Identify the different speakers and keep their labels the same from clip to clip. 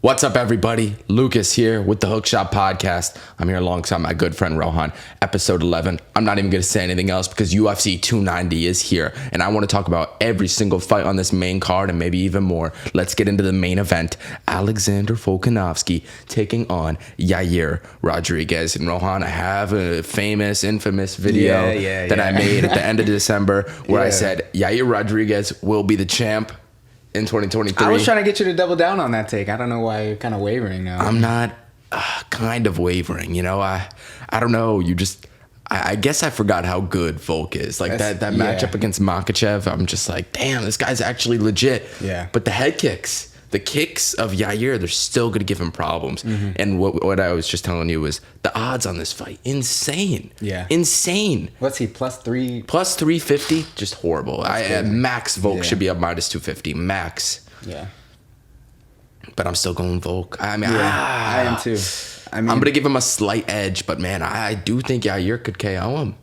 Speaker 1: What's up, everybody? Lucas here with the Hookshot Podcast. I'm here alongside my good friend Rohan. Episode 11. I'm not even going to say anything else because UFC 290 is here, and I want to talk about every single fight on this main card and maybe even more. Let's get into the main event. Alexander Volkanovski taking on Yair Rodriguez. And Rohan, I have a infamous video that I made at the end of December where I said Yair Rodriguez will be the champ in 2023.
Speaker 2: I was trying to get you to double down on that take. I don't know why you're kind of wavering now.
Speaker 1: I'm not kind of wavering, you know. I don't know. I guess I forgot how good Volk is. Like that matchup against Makhachev, I'm just like, damn, this guy's actually legit.
Speaker 2: Yeah.
Speaker 1: But the kicks of Yair, they're still going to give him problems. Mm-hmm. And what I was just telling you was the odds on this fight, insane.
Speaker 2: Yeah.
Speaker 1: Insane.
Speaker 2: What's he, +3?
Speaker 1: Plus 350, just horrible. Max Volk should be up minus 250, max.
Speaker 2: Yeah.
Speaker 1: But I'm still going Volk. I mean,
Speaker 2: I am too.
Speaker 1: I'm going to give him a slight edge, but man, I do think Yair could KO him.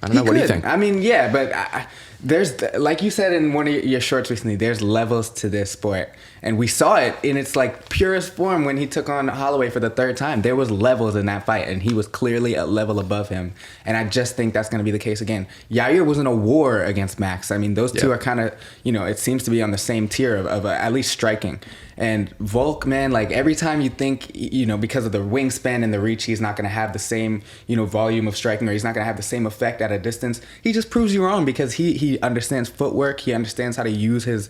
Speaker 1: I don't know. What do you think?
Speaker 2: I mean, yeah, but there's, like you said in one of your shorts recently, there's levels to this sport. And we saw it in its like purest form when he took on Holloway for the third time. There was levels in that fight, and he was clearly a level above him. And I just think that's going to be the case again. Yair was in a war against Max. I mean, those two are kind of, it seems to be on the same tier of at least striking. And Volk, man, like every time you think, because of the wingspan and the reach, he's not going to have the same, volume of striking, or he's not going to have the same effect at a distance. He just proves you wrong because he understands footwork. He understands how to use his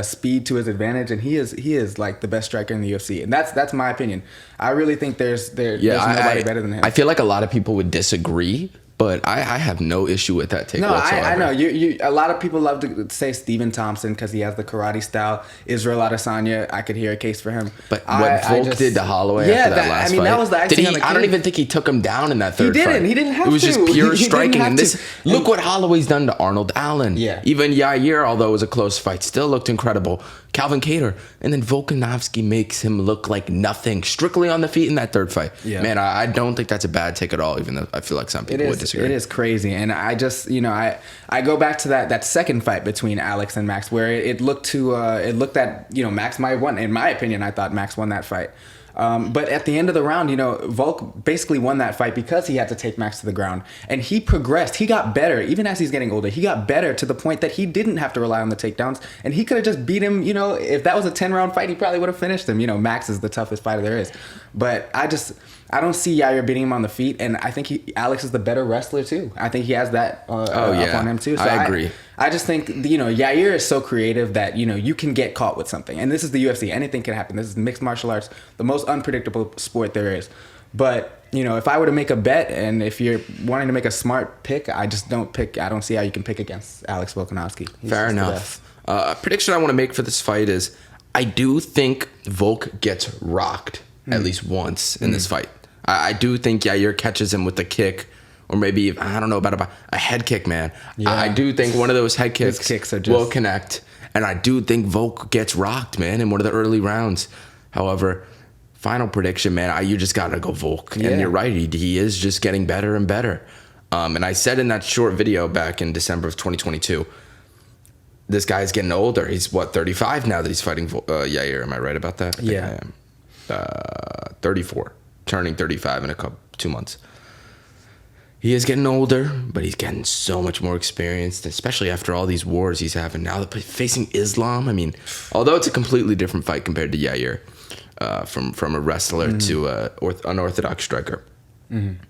Speaker 2: speed to his advantage, and he is like the best striker in the UFC. And that's my opinion. I really think there's nobody better than him.
Speaker 1: I feel like a lot of people would disagree, but I have no issue with that take whatsoever.
Speaker 2: I know. You a lot of people love to say Stephen Thompson because he has the karate style. Israel Adesanya, I could hear a case for him.
Speaker 1: But what Volk did to Holloway after that last fight,
Speaker 2: that was the icing on the cake.
Speaker 1: I don't even think he took him down in that third fight.
Speaker 2: He didn't have to.
Speaker 1: It was just pure striking. And look what Holloway's done to Arnold Allen.
Speaker 2: Yeah.
Speaker 1: Even Yair, although it was a close fight, still looked incredible. Calvin Kattar. And then Volkanovski makes him look like nothing, strictly on the feet in that third fight. Yeah. Man, I don't think that's a bad take at all, even though I feel like some people would disagree.
Speaker 2: It is crazy. And I just, I go back to that second fight between Alex and Max where it looked that, Max might have won. In my opinion, I thought Max won that fight. But at the end of the round, Volk basically won that fight because he had to take Max to the ground. And he progressed. He got better. Even as he's getting older, he got better to the point that he didn't have to rely on the takedowns. And he could have just beat him. If that was a 10-round fight, he probably would have finished him. Max is the toughest fighter there is. But I don't see Yair beating him on the feet. And I think Alex is the better wrestler, too. I think he has that up on him, too. So
Speaker 1: I agree.
Speaker 2: I just think, Yair is so creative that, you can get caught with something. And this is the UFC. Anything can happen. This is mixed martial arts, the most unpredictable sport there is. But, if I were to make a bet and if you're wanting to make a smart pick, I don't see how you can pick against Alex Volkanovski.
Speaker 1: Fair enough. A prediction I want to make for this fight is I do think Volk gets rocked at least once in this fight. I do think Yair catches him with a kick. Or maybe, I don't know, about a head kick, man. Yeah. I do think one of those head kicks will connect. And I do think Volk gets rocked, man, in one of the early rounds. However, final prediction, man, you just got to go Volk. Yeah. And you're right, he is just getting better and better. And I said in that short video back in December of 2022, this guy's getting older. He's, 35 now that he's fighting Yair. Am I right about that? I think I am. 34, turning 35 in 2 months. He is getting older, but he's getting so much more experienced, especially after all these wars he's having. Now facing Islam, I mean, although it's a completely different fight compared to Yair, from a wrestler to an unorthodox striker. Mm-hmm.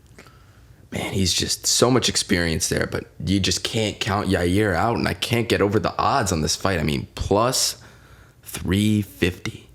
Speaker 1: Man, he's just so much experience there, but you just can't count Yair out, and I can't get over the odds on this fight. I mean, plus 350.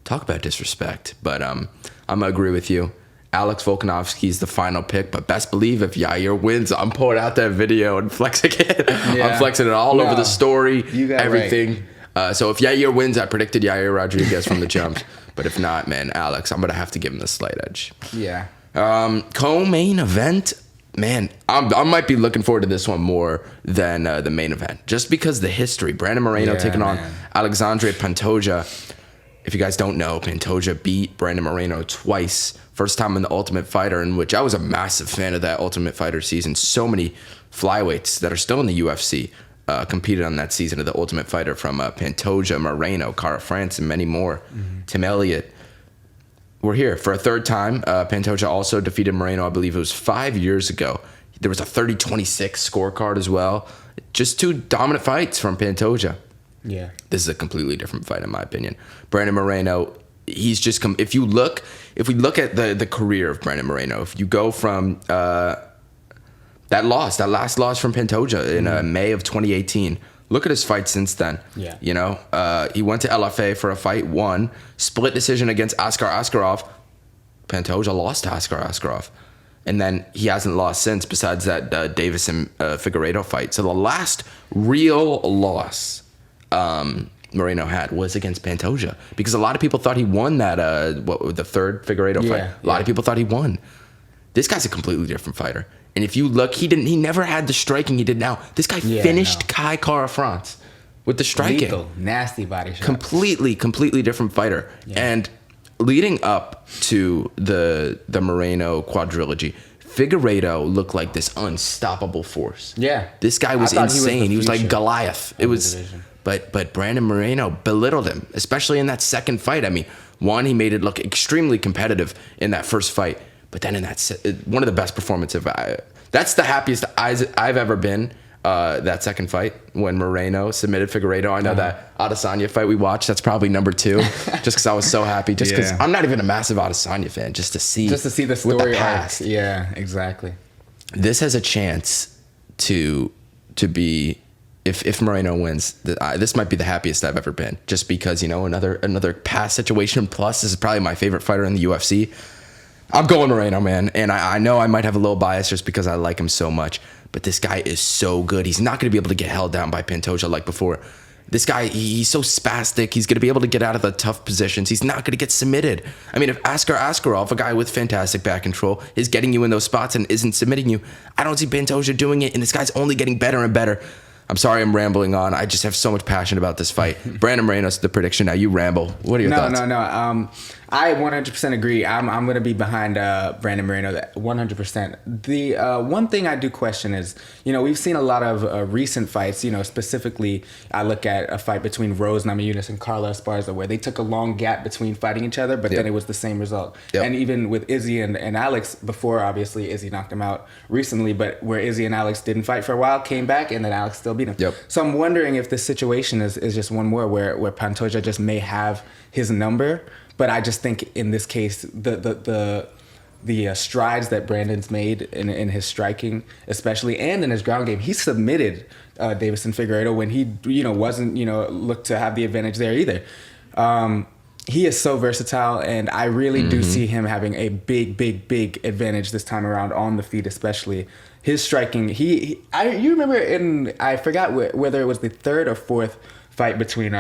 Speaker 1: Talk about disrespect, but I'm going to agree with you. Alex Volkanovski is the final pick, but best believe if Yair wins, I'm pulling out that video and flexing it. Yeah. I'm flexing it all over the story, everything. Right. So if Yair wins, I predicted Yair Rodriguez from the jumps. But if not, man, Alex, I'm going to have to give him the slight edge.
Speaker 2: Yeah.
Speaker 1: Co-main event, man, I might be looking forward to this one more than the main event. Just because the history. Brandon Moreno taking on Alexandre Pantoja. If you guys don't know, Pantoja beat Brandon Moreno twice. First time in the Ultimate Fighter, in which I was a massive fan of that Ultimate Fighter season. So many flyweights that are still in the UFC competed on that season of the Ultimate Fighter, from Pantoja, Moreno, Cara France, and many more. Mm-hmm. Tim Elliott. we're here for a third time. Pantoja also defeated Moreno, I believe it was 5 years ago. There was a 30-26 scorecard as well. Just two dominant fights from Pantoja.
Speaker 2: Yeah.
Speaker 1: This is a completely different fight, in my opinion. Brandon Moreno, he's just come. If we look at the career of Brandon Moreno, if you go from that last loss from Pantoja in May of 2018, look at his fight since then.
Speaker 2: Yeah.
Speaker 1: You know, he went to LFA for a fight, won, split decision against Askar Askarov. Pantoja lost to Askar Askarov. And then he hasn't lost since, besides that Davis and Figueiredo fight. So the last real loss Moreno had was against Pantoja, because a lot of people thought he won that the third Figueiredo fight. A lot of people thought he won. This guy's a completely different fighter. And if you look, he never had the striking he did now. This guy finished Kai Kara France with the striking.
Speaker 2: Lethal, nasty body shot.
Speaker 1: Completely different fighter. Yeah. And leading up to the Moreno quadrilogy, Figueiredo looked like this unstoppable force.
Speaker 2: Yeah.
Speaker 1: This guy was insane. He was like Goliath. It was, but Brandon Moreno belittled him, especially in that second fight. I mean, one, he made it look extremely competitive in that first fight, but then in that one of the best performances. That's the happiest I've ever been. That second fight when Moreno submitted Figueiredo. I know that Adesanya fight we watched, that's probably number 2, just because I was so happy. Just because I'm not even a massive Adesanya fan, just to see
Speaker 2: the story arc. Yeah, exactly.
Speaker 1: This has a chance to be, if Moreno wins, this might be the happiest I've ever been, just because, you know, another past situation. Plus, this is probably my favorite fighter in the UFC. I'm going Moreno, man, and I know I might have a little bias just because I like him so much. But this guy is so good. He's not going to be able to get held down by Pantoja like before. This guy, he's so spastic. He's going to be able to get out of the tough positions. He's not going to get submitted. I mean, if Askar Askarov, a guy with fantastic back control, is getting you in those spots and isn't submitting you, I don't see Pantoja doing it. And this guy's only getting better and better. I'm sorry I'm rambling on. I just have so much passion about this fight. Brandon Moreno's the prediction. Now you ramble. What are your thoughts?
Speaker 2: No. I 100% agree. I'm going to be behind Brandon Moreno 100%. The one thing I do question is, you know, we've seen a lot of recent fights, you know, specifically I look at a fight between Rose Namajunas and Carla Esparza where they took a long gap between fighting each other, but then it was the same result. And even with Izzy and Alex, before obviously Izzy knocked him out recently, but where Izzy and Alex didn't fight for a while, came back, and then Alex still beat him. So I'm wondering if this situation is just one more where Pantoja just may have his number. But I just think in this case, the strides that Brandon's made in his striking, especially, and in his ground game, he submitted Davis and Figueiredo when he, you know, wasn't, you know, looked to have the advantage there either. He is so versatile, and I really do see him having a big advantage this time around on the feet, especially. His striking, you remember I forgot whether it was the third or fourth fight between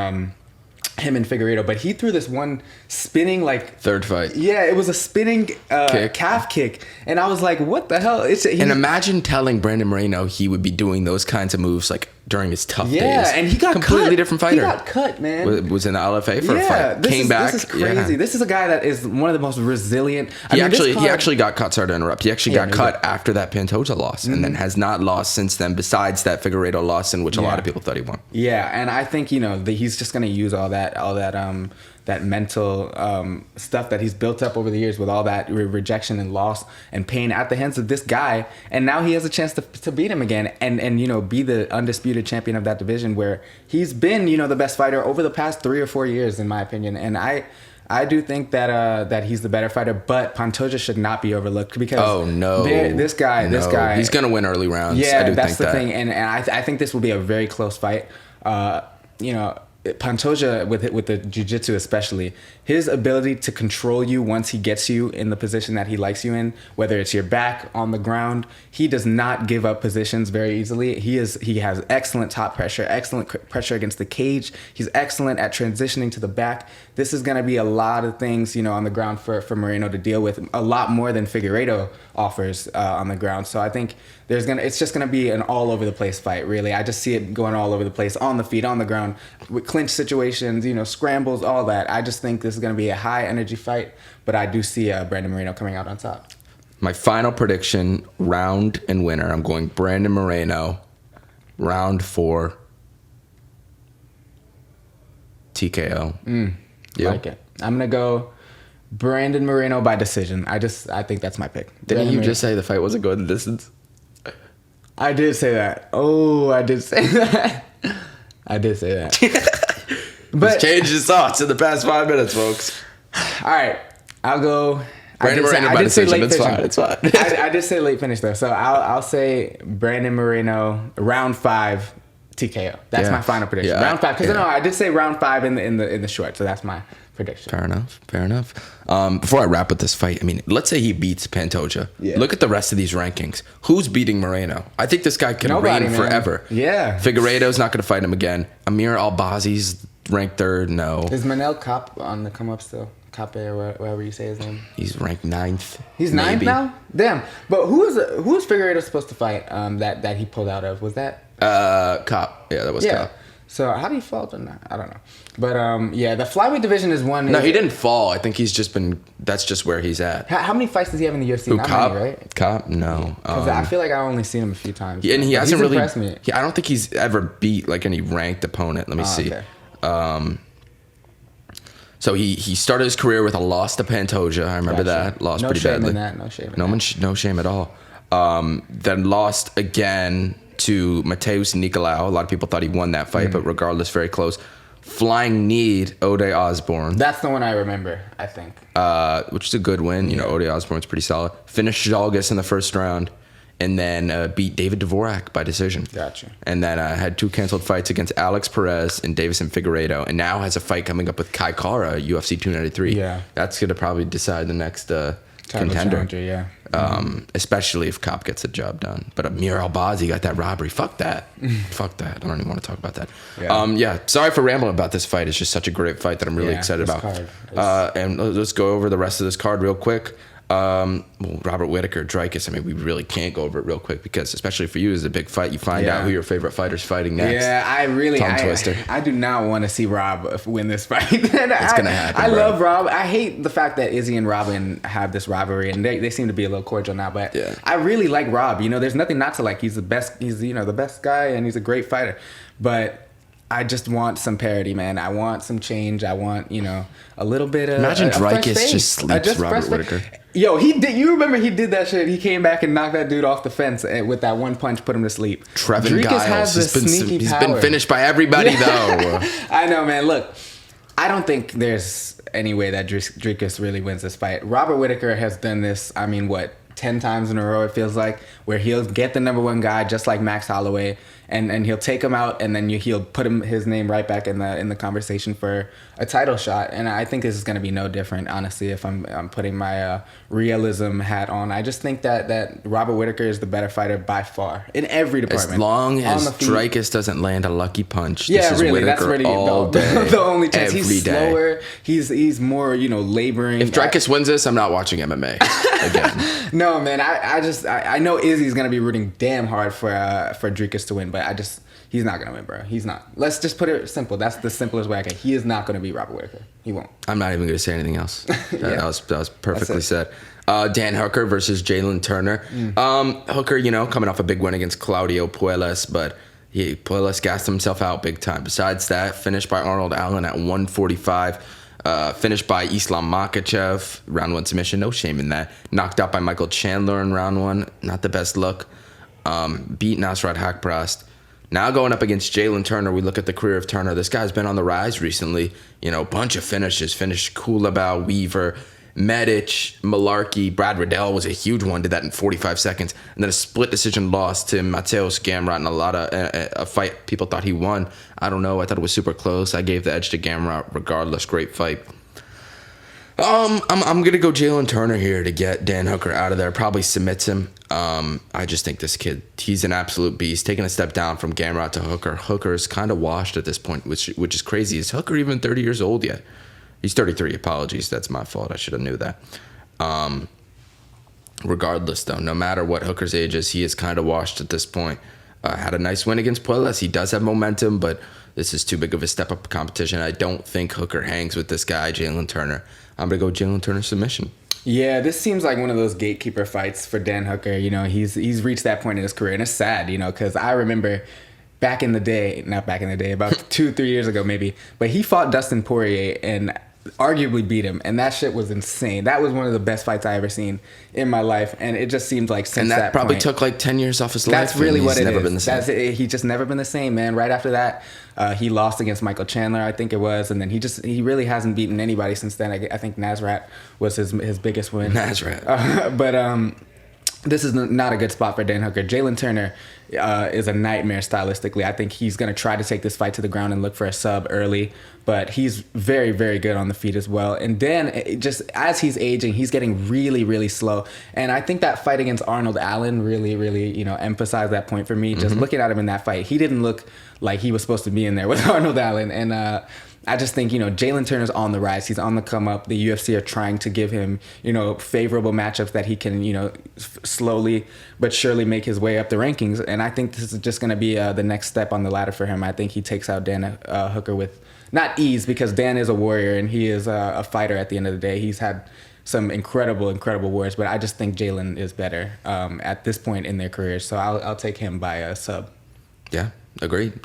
Speaker 2: him and Figueiredo, but he threw this one spinning
Speaker 1: third fight.
Speaker 2: Yeah, it was a spinning calf kick, and I was like, "What the hell?"
Speaker 1: And imagine telling Brandon Moreno he would be doing those kinds of moves during his tough days.
Speaker 2: Yeah, and he got
Speaker 1: completely different fighter.
Speaker 2: He got cut, man.
Speaker 1: Was in the LFA for a fight. Came back.
Speaker 2: This is crazy. This is a guy that is one of the most resilient.
Speaker 1: He actually got cut. Sorry to interrupt. He actually got cut after that Pantoja loss, and then has not lost since then. Besides that Figueiredo loss, in which a lot of people thought he won.
Speaker 2: Yeah, and I think, you know, he's just going to use all that mental stuff that he's built up over the years with all that rejection and loss and pain at the hands of this guy, and now he has a chance to beat him again and you know, be the undisputed champion of that division, where he's been, you know, the best fighter over the past 3 or 4 years, in my opinion. And I do think that he's the better fighter, but Pantoja should not be overlooked, because this guy,
Speaker 1: he's gonna win early rounds.
Speaker 2: Yeah, that's the thing, and I think this will be a very close fight. You know, Pantoja with the jiu-jitsu especially, his ability to control you once he gets you in the position that he likes you in, whether it's your back, on the ground, he does not give up positions very easily. He has excellent top pressure, excellent pressure against the cage. He's excellent at transitioning to the back. This is going to be a lot of things, you know, on the ground for Moreno to deal with, a lot more than Figueiredo offers on the ground. So I think it's just going to be an all over the place fight, really. I just see it going all over the place, on the feet, on the ground, with clinch situations, you know, scrambles, all that. I just think this is going to be a high energy fight, but I do see Brandon Moreno coming out on top.
Speaker 1: My final prediction, round and winner, I'm going Brandon Moreno, round 4, TKO.
Speaker 2: Like it. I'm going to go Brandon Moreno by decision. I think that's my pick.
Speaker 1: Didn't you just say the fight wasn't going the distance?
Speaker 2: I did say that. Oh, I did say that. I did say that.
Speaker 1: But he's changed his thoughts in the past 5 minutes, folks.
Speaker 2: All right, I'll go.
Speaker 1: Brandon Moreno by decision. It's fine. It's fine.
Speaker 2: I did say late finish though, so I'll say Brandon Moreno round 5 TKO. That's my final prediction.
Speaker 1: Yeah,
Speaker 2: round 5, because no, I did say round 5 in the short, so that's my prediction.
Speaker 1: Fair enough. Before I wrap with this fight, I mean, let's say he beats Pantoja.
Speaker 2: Yeah.
Speaker 1: Look at the rest of these rankings. Who's beating Moreno? I think this guy can reign forever.
Speaker 2: Yeah.
Speaker 1: Figueiredo's not going to fight him again. Amir Albazi's ranked 3rd. No.
Speaker 2: Is Manel Cop on the come up still? Cape or whatever you say his name.
Speaker 1: He's ranked 9th.
Speaker 2: He's 9th now? Damn. But who was Figueiredo supposed to fight that he pulled out of? Was that?
Speaker 1: Cop. Yeah, that was Cop.
Speaker 2: So how do you fall on that? I don't know. But the flyweight division is one.
Speaker 1: No, he didn't fall. I think he's just been. That's just where he's at.
Speaker 2: How many fights does he have in the UFC? Not
Speaker 1: Cop?
Speaker 2: many, right?
Speaker 1: Cop? No.
Speaker 2: Because I feel like I've only seen him a few times.
Speaker 1: And he hasn't really
Speaker 2: impressed me.
Speaker 1: I don't think he's ever beat like any ranked opponent. Let me see.
Speaker 2: Okay.
Speaker 1: So he started his career with a loss to Pantoja. I remember that. Lost pretty badly.
Speaker 2: No shame in that.
Speaker 1: No shame at all. Then lost again to Mateus Nicolau. A lot of people thought he won that fight, but regardless, very close. Flying kneed Ode Osborne.
Speaker 2: That's the one I remember, I think.
Speaker 1: Which is a good win. You know, Ode Osborne's pretty solid. Finished Jalgis in the first round. And then beat David Dvorak by decision.
Speaker 2: Gotcha.
Speaker 1: And then had 2 canceled fights against Alex Perez and Davison Figueiredo. And now has a fight coming up with Kai Kara, UFC 293.
Speaker 2: Yeah.
Speaker 1: That's going to probably decide the next contender.
Speaker 2: Yeah.
Speaker 1: Especially if Cop gets the job done. But Amir Albazi got that robbery. Fuck that. Fuck that. I don't even want to talk about that. Yeah. Sorry for rambling about this fight. It's just such a great fight that I'm really excited about. And let's go over the rest of this card real quick. Robert Whittaker, Dricus. I mean, we really can't go over it real quick because, especially for you, it's a big fight. You find out who your favorite fighter's fighting next.
Speaker 2: Yeah, I do not want to see Rob win this fight. It's gonna happen. I love Rob. I hate the fact that Izzy and Robin have this rivalry, and they seem to be a little cordial now. But I really like Rob. You know, there's nothing not to like. He's the best. He's the best guy, and he's a great fighter. But I just want some parity, man. I want some change. I want, a little bit of.
Speaker 1: Imagine Dricus just sleeps Robert Whittaker.
Speaker 2: Yo, he did. You remember he did that shit? He came back and knocked that dude off the fence with that one punch, put him to sleep.
Speaker 1: Trevin Giles. He's been finished by everybody though.
Speaker 2: I know, man. Look, I don't think there's any way that Dricus really wins this fight. Robert Whittaker has done this. I mean, 10 times in a row? It feels like where he'll get the number 1 guy, just like Max Holloway. And he'll take him out, and then he'll put his name right back in the conversation for a title shot. And I think this is going to be no different, honestly, if I'm putting my realism hat on. I just think that Robert Whittaker is the better fighter by far in every department.
Speaker 1: As long as Dricus doesn't land a lucky punch,
Speaker 2: this is really, that's really the only chance. He's slower. He's more, laboring.
Speaker 1: If Dricus wins this, I'm not watching MMA again.
Speaker 2: No, man. I know Izzy's going to be rooting damn hard for Dricus to win, but he's not gonna win, bro. He's not. Let's just put it simple. That's the simplest way I can. He is not gonna beat Robert Whittaker. He won't.
Speaker 1: I'm not even gonna say anything else. That was perfectly said. Dan Hooker versus Jalen Turner. Hooker, coming off a big win against Claudio Puelles, but Puelles gassed himself out big time. Besides that, finished by Arnold Allen at 145. Finished by Islam Makhachev, round 1 submission. No shame in that. Knocked out by Michael Chandler in round 1. Not the best look. Beat Nasrat Haqparast. Now going up against Jalen Turner, we look at the career of Turner. This guy's been on the rise recently. Bunch of finishes. Finished Kulabau, Weaver, Medic, Malarkey. Brad Riddell was a huge one. Did that in 45 seconds. And then a split decision loss to Mateus Gamrot in a fight people thought he won. I don't know. I thought it was super close. I gave the edge to Gamrot regardless. Great fight. I'm gonna go Jalen Turner here to get Dan Hooker out of there. Probably submits him. I just think this kid, he's an absolute beast. Taking a step down from Gamrot to Hooker. Hooker is kind of washed at this point, which is crazy. Is Hooker even 30 years old yet? He's 33. Apologies, that's my fault. I should have knew that. Regardless, though, no matter what Hooker's age is, he is kind of washed at this point. Had a nice win against Puelles. He does have momentum, but this is too big of a step up competition. I don't think Hooker hangs with this guy, Jalen Turner. I'm going to go Jalen Turner submission.
Speaker 2: Yeah, this seems like one of those gatekeeper fights for Dan Hooker. He's reached that point in his career, and it's sad, because I remember not back in the day, about 2-3 years ago maybe, but he fought Dustin Poirier, and arguably beat him, and that shit was insane. That was one of the best fights I ever seen in my life, and it just seemed like since
Speaker 1: And that probably
Speaker 2: point,
Speaker 1: took like 10 years off his life.
Speaker 2: that's really what it
Speaker 1: never
Speaker 2: is.
Speaker 1: been the same.
Speaker 2: That's it. He just never been the same, man. Right after that, he lost against Michael Chandler, I think it was, and then he really hasn't beaten anybody since then. I think Nasrat was his biggest win.
Speaker 1: Nasrat.
Speaker 2: But this is not a good spot for Dan Hooker. Jalen Turner is a nightmare stylistically. I think he's going to try to take this fight to the ground and look for a sub early, but he's very, very good on the feet as well. And Dan, just as he's aging, he's getting really, really slow. And I think that fight against Arnold Allen really, really, emphasized that point for me. Just looking at him in that fight, he didn't look like he was supposed to be in there with Arnold Allen. And I just think, Jalen Turner's on the rise. He's on the come up. The UFC are trying to give him, favorable matchups that he can, slowly but surely make his way up the rankings. And I think this is just going to be the next step on the ladder for him. I think he takes out Dan Hooker with not ease, because Dan is a warrior and he is a fighter at the end of the day. He's had some incredible wars, but I just think Jalen is better at this point in their careers. So I'll take him by a sub.
Speaker 1: Yeah, agreed.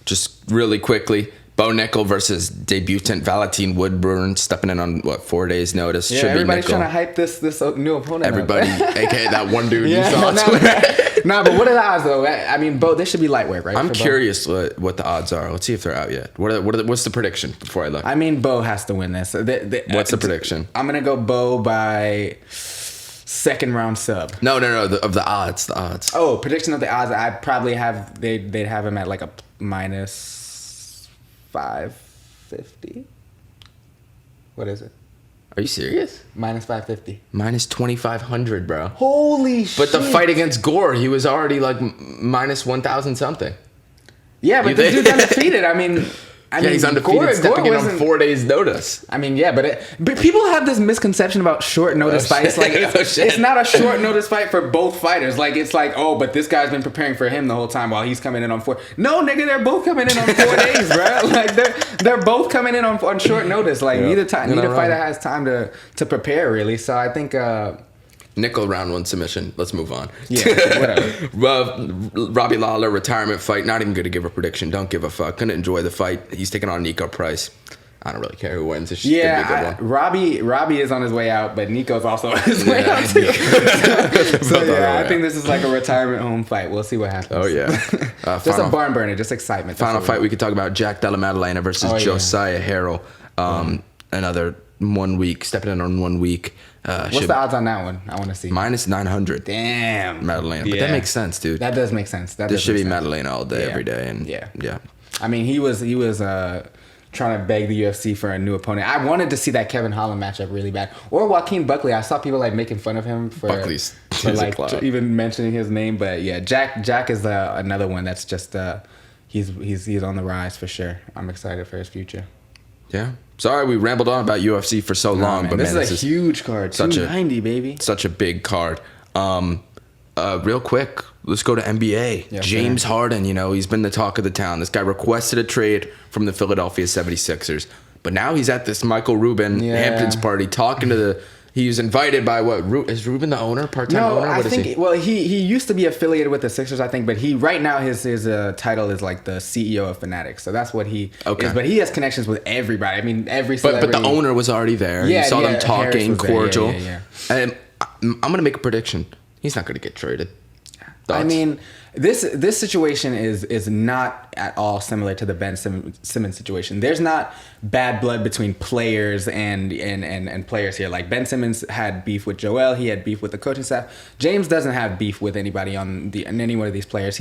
Speaker 1: Just really quickly, Bo Nickel versus debutant Valentin Woodburn, stepping in on 4 days notice.
Speaker 2: Yeah,
Speaker 1: Should
Speaker 2: everybody's
Speaker 1: be Nickel.
Speaker 2: trying to hype this new opponent.
Speaker 1: Everybody, aka that one dude you saw on
Speaker 2: no,
Speaker 1: Twitter.
Speaker 2: no, but what are the odds though? I mean, Bo, this should be light work, right?
Speaker 1: I'm
Speaker 2: for Bo?
Speaker 1: curious what the odds are. Let's see if they're out yet. What's the prediction before I look?
Speaker 2: I mean, Bo has to win this.
Speaker 1: What's the prediction?
Speaker 2: I'm gonna go Bo by second round sub.
Speaker 1: No, of the odds. The odds.
Speaker 2: Oh, prediction of the odds. I'd probably have they'd have him at like a minus 550. What is it?
Speaker 1: Are you serious?
Speaker 2: Minus 550.
Speaker 1: Minus 2,500, bro.
Speaker 2: Holy shit!
Speaker 1: But the fight against Gore, he was already like minus 1,000 something.
Speaker 2: Yeah, but this dude's undefeated. I mean,
Speaker 1: He's undefeated, stepping in on 4 days' notice.
Speaker 2: I mean, yeah, but people have this misconception about short notice fights.
Speaker 1: Shit.
Speaker 2: Like, it's not a short notice fight for both fighters. Like, it's like, oh, but this guy's been preparing for him the whole time while he's coming in on 4. No, nigga, they're both coming in on 4 days, bro. Like, they're both coming in on short notice. Like, neither fighter has time to prepare, really. So I think.
Speaker 1: Nickel round 1 submission. Let's move on.
Speaker 2: Yeah, whatever.
Speaker 1: Robbie Lawler retirement fight. Not even going to give a prediction. Don't give a fuck. Couldn't enjoy the fight. He's taking on Nico Price. I don't really care who wins. It's just gonna be a good one.
Speaker 2: Robbie is on his way out, but Nico's also on his way out too. I think this is like a retirement home fight. We'll see what happens.
Speaker 1: Oh yeah,
Speaker 2: just a barn burner, just excitement.
Speaker 1: Final fight we could talk about: Jack Della Maddalena versus Josiah Harrell. Another 1 week, stepping in on 1 week.
Speaker 2: What's the odds on that one? I want to see.
Speaker 1: Minus 900.
Speaker 2: Damn.
Speaker 1: Maddalena. But that makes sense, dude.
Speaker 2: That does make sense.
Speaker 1: This should be Maddalena all day, every day. And yeah.
Speaker 2: I mean, he was trying to beg the UFC for a new opponent. I wanted to see that Kevin Holland matchup really bad. Or Joaquin Buckley. I saw people like making fun of him for like even mentioning his name. But yeah, Jack is another one that's just he's on the rise for sure. I'm excited for his future.
Speaker 1: Yeah. Sorry we rambled on about UFC for so long,
Speaker 2: man,
Speaker 1: but
Speaker 2: this is a huge card. 290, baby.
Speaker 1: Such a big card. Real quick, let's go to NBA.
Speaker 2: Yes,
Speaker 1: James Harden, he's been the talk of the town. This guy requested a trade from the Philadelphia 76ers, but now he's at this Michael Rubin Hamptons party talking to he was invited by is Rubin the owner, part-time owner?
Speaker 2: I think. Well, he used to be affiliated with the Sixers, I think, but right now his title is like the CEO of Fanatics, so that's what he is. But he has connections with everybody. I mean, every celebrity.
Speaker 1: But the owner was already there. You saw them talking, cordial.
Speaker 2: Yeah.
Speaker 1: And I'm gonna make a prediction. He's not gonna get traded. Thoughts?
Speaker 2: I mean, this situation is not at all similar to the Ben Simmons situation. There's not bad blood between players and players here. Like Ben Simmons had beef with Joel, he had beef with the coaching staff. James doesn't have beef with anybody on any one of these players.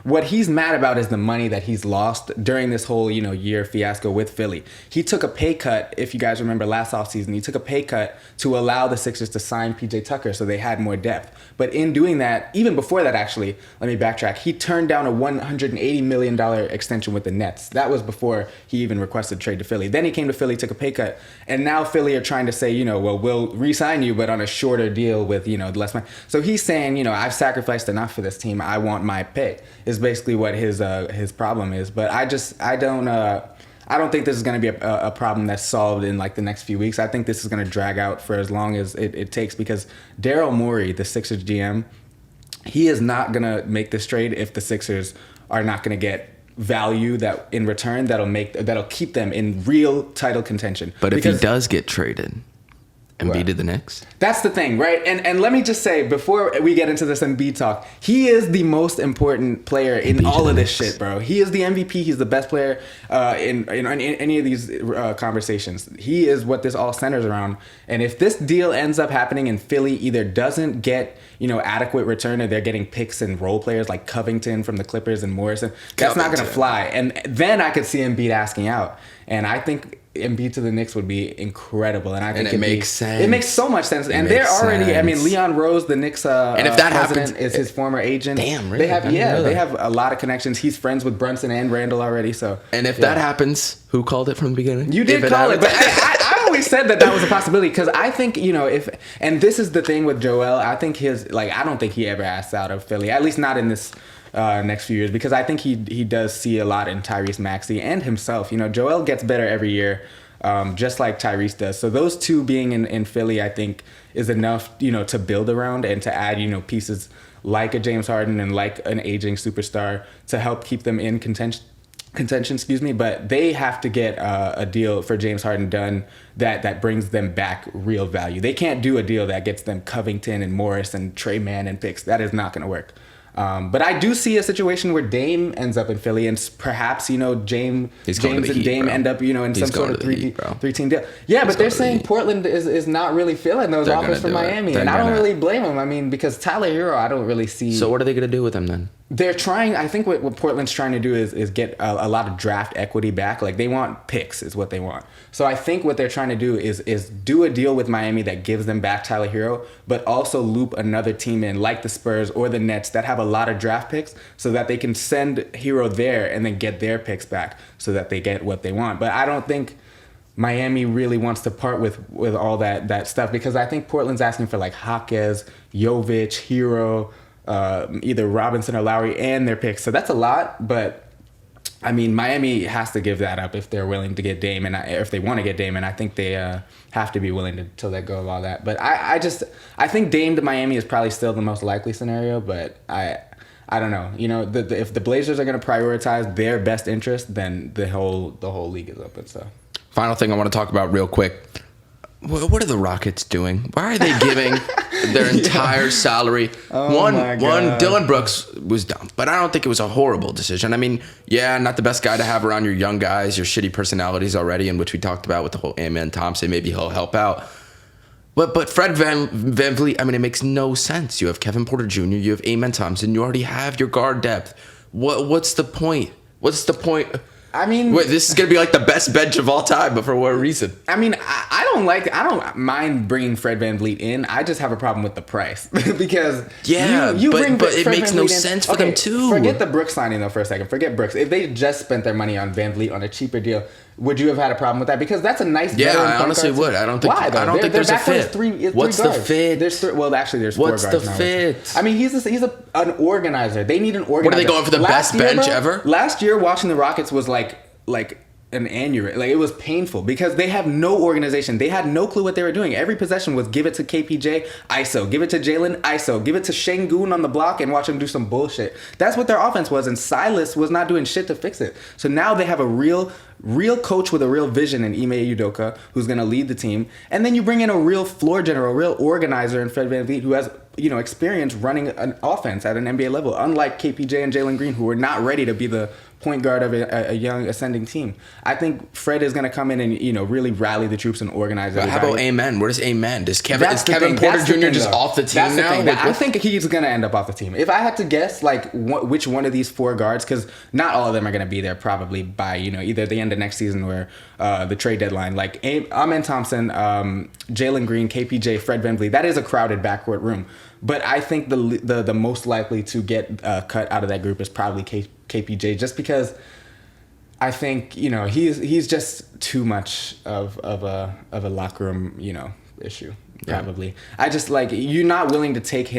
Speaker 2: What he's mad about is the money that he's lost during this whole year fiasco with Philly. He took a pay cut. If you guys remember last offseason, he took a pay cut to allow the Sixers to sign PJ Tucker so they had more depth. But in doing that, even before that, actually, let me backtrack. He turned down a $180 million extension with the Nets. That was before he even requested trade to Philly. Then he came to Philly, took a pay cut, and now Philly are trying to say, well, we'll re-sign you, but on a shorter deal with, less money. So he's saying, I've sacrificed enough for this team. I want my pay. Is basically what his problem is. But I don't think this is going to be a problem that's solved in like the next few weeks. I think this is going to drag out for as long as it takes, because Daryl Morey, the Sixers GM, he is not going to make this trade if the Sixers are not going to get value that in return that'll keep them in real title contention.
Speaker 1: But if
Speaker 2: Because-
Speaker 1: he does get traded, Embiid to the Knicks.
Speaker 2: That's the thing, right? And let me just say, before we get into this Embiid talk, he is the most important player in
Speaker 1: Embiid
Speaker 2: all
Speaker 1: to
Speaker 2: of
Speaker 1: the
Speaker 2: this
Speaker 1: Knicks.
Speaker 2: shit, bro. He is the MVP. He's the best player in any of these conversations. He is what this all centers around. And if this deal ends up happening and Philly either doesn't get, adequate return, or they're getting picks and role players like Covington from the Clippers and Morrison, that's not going to
Speaker 1: Covington.
Speaker 2: fly. And then I could see Embiid asking out. And I think Embiid to the Knicks would be incredible, and I think
Speaker 1: it makes sense.
Speaker 2: It makes so much sense, and they're
Speaker 1: makes
Speaker 2: already. I mean,
Speaker 1: sense.
Speaker 2: Leon Rose, the Knicks,
Speaker 1: And if that
Speaker 2: president,
Speaker 1: happens-
Speaker 2: is his former agent.
Speaker 1: Damn, really?
Speaker 2: They have
Speaker 1: I didn't know
Speaker 2: they
Speaker 1: that.
Speaker 2: have a lot of connections. He's friends with Brunson and Randall already. So,
Speaker 1: And if
Speaker 2: yeah.
Speaker 1: that happens, who called it from the beginning?
Speaker 2: You did
Speaker 1: If
Speaker 2: call it, but
Speaker 1: happens-
Speaker 2: I always said that was a possibility because I think if, and this is the thing with Joel, I think I don't think he ever asked out of Philly, at least not in this next few years, because I think he does see a lot in Tyrese Maxey and himself. Joel gets better every year, just like Tyrese does. So those two being in Philly, I think is enough, to build around and to add, pieces like a James Harden and like an aging superstar to help keep them in contention, but they have to get a deal for James Harden done that brings them back real value. They can't do a deal that gets them Covington and Morris and Trey Mann and picks. That is not going to work. But I do see a situation where Dame ends up in Philly, and perhaps
Speaker 1: He's going to
Speaker 2: James
Speaker 1: the
Speaker 2: and
Speaker 1: Heat,
Speaker 2: Dame
Speaker 1: bro.
Speaker 2: end up in
Speaker 1: He's
Speaker 2: some sort
Speaker 1: going
Speaker 2: of
Speaker 1: to the Heat, bro.
Speaker 2: three-team deal. Yeah, but they're
Speaker 1: going to the
Speaker 2: saying
Speaker 1: Heat.
Speaker 2: Portland is not really feeling those
Speaker 1: They're
Speaker 2: offers
Speaker 1: gonna
Speaker 2: from
Speaker 1: do it.
Speaker 2: Miami,
Speaker 1: They're
Speaker 2: and I don't
Speaker 1: gonna-
Speaker 2: really blame them. I mean, because Tyler Hero, I don't really see.
Speaker 1: So what are they going to do with him then?
Speaker 2: They're trying. I think what Portland's trying to do is get a lot of draft equity back. Like they want picks, is what they want. So I think what they're trying to do is do a deal with Miami that gives them back Tyler Hero, but also loop another team in, like the Spurs or the Nets, that have a lot of draft picks, so that they can send Hero there and then get their picks back, so that they get what they want. But I don't think Miami really wants to part with all that stuff, because I think Portland's asking for like Jaquez, Jovic, Hero, either Robinson or Lowry, and their picks. So that's a lot, but I mean, Miami has to give that up if they're willing to get Dame, and if they want to get Dame, and I think they have to be willing to let go of all that. But I think Dame to Miami is probably still the most likely scenario, but I don't know. If the Blazers are going to prioritize their best interest, then the whole league is open. So,
Speaker 1: Final thing I want to talk about real quick. What are the Rockets doing? Why are they giving their entire salary? One,
Speaker 2: my God.
Speaker 1: Dylan Brooks was dumb, but I don't think it was a horrible decision. I mean, yeah, not the best guy to have around your young guys, your shitty personalities already, in which we talked about with the whole Amen Thompson. Maybe he'll help out. But Fred VanVleet, I mean, it makes no sense. You have Kevin Porter Jr., you have Amen Thompson, you already have your guard depth. What's the point? What's the point?
Speaker 2: I mean,
Speaker 1: Wait, this is gonna be like the best bench of all time, but for what reason?
Speaker 2: I mean, I don't mind bringing Fred VanVleet in. I just have a problem with the price because
Speaker 1: Yeah,
Speaker 2: you
Speaker 1: but
Speaker 2: bring
Speaker 1: it
Speaker 2: Fred
Speaker 1: makes no
Speaker 2: VanVleet in.
Speaker 1: sense for them too.
Speaker 2: Forget the Brooks signing though for a second. Forget Brooks. If they just spent their money on VanVleet on a cheaper deal, would you have had a problem with that? Because that's a nice.
Speaker 1: Yeah,
Speaker 2: veteran
Speaker 1: I
Speaker 2: point
Speaker 1: honestly
Speaker 2: guard
Speaker 1: would.
Speaker 2: team.
Speaker 1: I don't think-
Speaker 2: Why, though?
Speaker 1: I don't think
Speaker 2: Their
Speaker 1: there's a
Speaker 2: backcourt is
Speaker 1: fit.
Speaker 2: three
Speaker 1: What's the
Speaker 2: guards.
Speaker 1: fit?
Speaker 2: There's there's four
Speaker 1: What's
Speaker 2: guards
Speaker 1: the
Speaker 2: now.
Speaker 1: fit?
Speaker 2: I mean, he's an organizer. They need an organizer.
Speaker 1: What are they going for, the best bench ever?
Speaker 2: Last year, watching the Rockets was like an aneurysm. Like, it was painful because they have no organization. They had no clue what they were doing. Every possession was give it to KPJ, ISO. Give it to Jalen, ISO. Give it to Şengün on the block and watch him do some bullshit. That's what their offense was, and Silas was not doing shit to fix it. So now they have a real coach with a real vision in Ime Udoka, who's going to lead the team. And then you bring in a real floor general, a real organizer in Fred VanVleet, who has experience running an offense at an NBA level, unlike KPJ and Jalen Green, who were not ready to be the point guard of a young ascending team. I think Fred is going to come in and really rally the troops and organize it.
Speaker 1: How about Amen? Where does Amen? Is Kevin Porter
Speaker 2: That's the
Speaker 1: Jr.
Speaker 2: thing,
Speaker 1: just
Speaker 2: though.
Speaker 1: off the team
Speaker 2: That's the
Speaker 1: now?
Speaker 2: thing.
Speaker 1: Like,
Speaker 2: I think he's going to end up off the team. If I had to guess, which one of these four guards, because not all of them are going to be there probably by either the end of next season or the trade deadline. Like Amen Thompson, Jalen Green, KPJ, Fred VanVleet. That is a crowded backcourt room. But I think the most likely to get cut out of that group is probably KPJ, just because I think he's just too much of a locker room issue. Probably. Yeah. I just you're not willing to take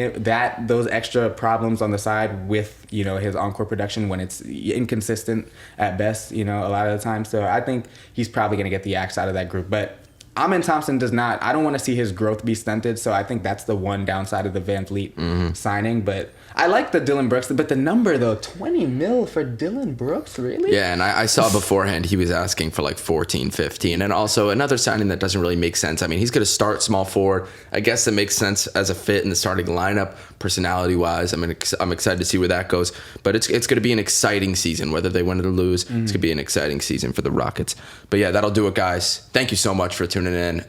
Speaker 2: those extra problems on the side with his encore production when it's inconsistent at best a lot of the time. So I think he's probably going to get the axe out of that group. But Amin Thompson does not. I don't want to see his growth be stunted, so I think that's the one downside of the Van Vliet signing. But I like the Dylan Brooks, but the number though, 20 mil for Dylan Brooks, really?
Speaker 1: Yeah, and I saw beforehand he was asking for like 14, 15. And also another signing that doesn't really make sense. I mean, he's going to start small forward. I guess it makes sense as a fit in the starting lineup, personality-wise. I mean, I'm excited to see where that goes. But it's going to be an exciting season, whether they win or lose. It's going to be an exciting season for the Rockets. But yeah, that'll do it, guys. Thank you so much for tuning in.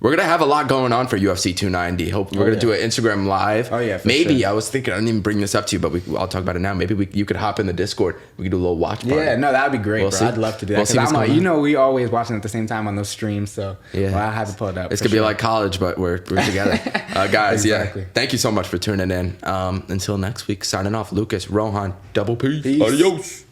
Speaker 1: We're going to have a lot going on for UFC 290. We're going to do an Instagram live.
Speaker 2: Oh, yeah,
Speaker 1: Maybe,
Speaker 2: sure.
Speaker 1: I was thinking, I didn't even bring this up to you, but I'll talk about it now. Maybe you could hop in the Discord. We could do a little watch party.
Speaker 2: Yeah, no, that would be great,
Speaker 1: We'll
Speaker 2: bro.
Speaker 1: see.
Speaker 2: I'd love to do that.
Speaker 1: We'll see what's going on.
Speaker 2: We always watching at the same time on those streams, so
Speaker 1: Yeah.
Speaker 2: well, I'll have to pull it up.
Speaker 1: It's
Speaker 2: for
Speaker 1: going to be
Speaker 2: sure.
Speaker 1: like college, but we're together. Guys,
Speaker 2: Exactly.
Speaker 1: yeah. Thank you so much for tuning in. Until next week, signing off. Lucas, Rohan, double P.
Speaker 2: Peace.
Speaker 1: Adios.